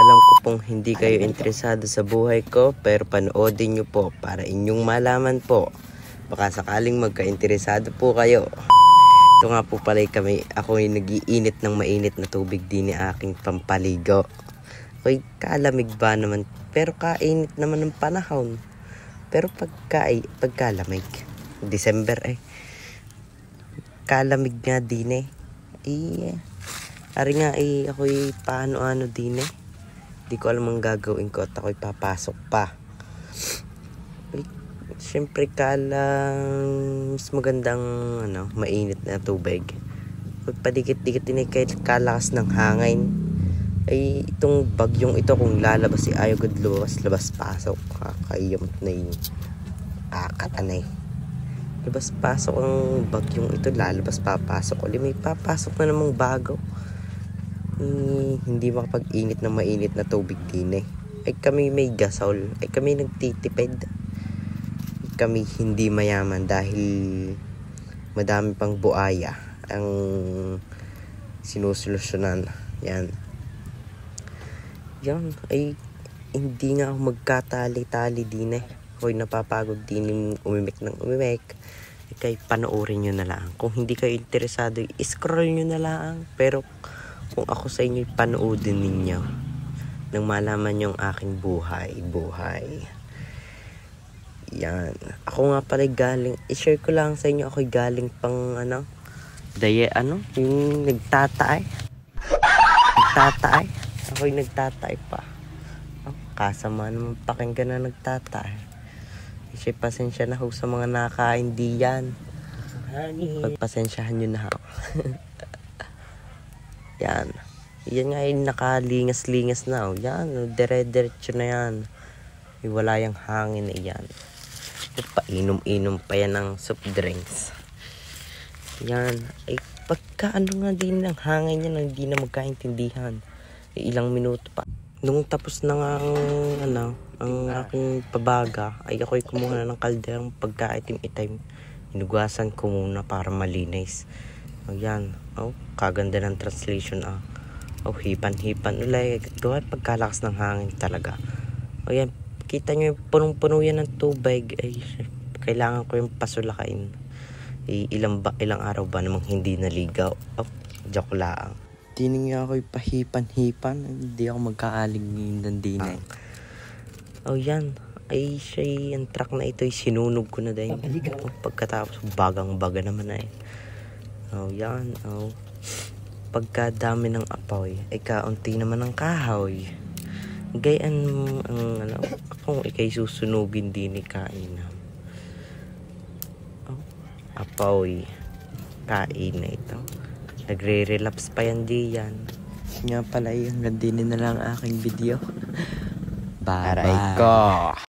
Alam ko pong hindi kayo interesado sa buhay ko, pero panoodin nyo po para inyong malaman po. Baka sakaling magka-interesado po kayo. Ito nga po pala ako ay nag-iinit ng mainit na tubig din ni aking pampaligo. Ako'y kalamig ba naman, pero kainit naman ng panahon. Pero pagkalamig, December kalamig nga din ari nga ako'y paano din Di ko alam ang gagawin ko at ako'y papasok pa. Siyempre mas magandang mainit na tubig. Padikit-dikit din kahit kalakas ng hangin. Itong bagyong ito kung lalabas ayaw gud labas pasok. Kakayamot na yung akatanay. Labas pasok ang bagyong ito, lalabas papasok ulit. May papasok na namang bago. Hindi makapag-init ng mainit na tubig din kami may gasol, kami nagtitipid. Kami hindi mayaman dahil madami pang buaya ang sinusolusyonan. Yan hindi nga ako magkatali-tali din Ako'y napapagod din umimik ng umimik. Kaya panoorin nyo na lang. Kung hindi kayo interesado, scroll nyo na lang. Pero kung ako sa inyo, panoodin ninyo nang malaman yung aking buhay. Yan. Ako nga pala galing, i-share ko lang sa inyo, ako'y galing pang yung nagtatay. Ako'y nagtatay pa. Kasama naman pakinggan na nagtatay. Isip pasensya na ho sa mga nakain diyan. Pagpasensyahan nyo na ho. Yan nga nakalingas-lingas na yan, dire-diretso na yan. Wala yung hangin na yan. Painom-inom pa yan ng soft drinks. Yan pagka nga din ng hangin yan, hindi na magkaintindihan. Ilang minuto pa nung tapos na nga ang aking pabaga, ako'y kumuha na ng kalderang pagkaitim-itim. Inugasan ko muna para malinis. Ayan. Kaganda ng translation. Hipan-hipan ulit. Doon pagkalakas ng hangin talaga. Ayan. Kita nyo punong-puno yan ng tubig. Kailangan ko yung pasulakain. Ilang araw ba namang hindi naligaw? Joke lang. Tining nga ako'y pahipan-hipan. Hindi ako magkaaling ng dinay. Yan. Ang truck na ito sinunog ko na din. Pagkatapos bagang-baga naman yan. Pagkadami ng apoy kaunti naman ng kahoy. Gayaan kung ikay susunugin din kain apoy kain na ito. Nagre-relapse pa yan diyan. Nga pala hanggang din na lang aking video. Bye-bye.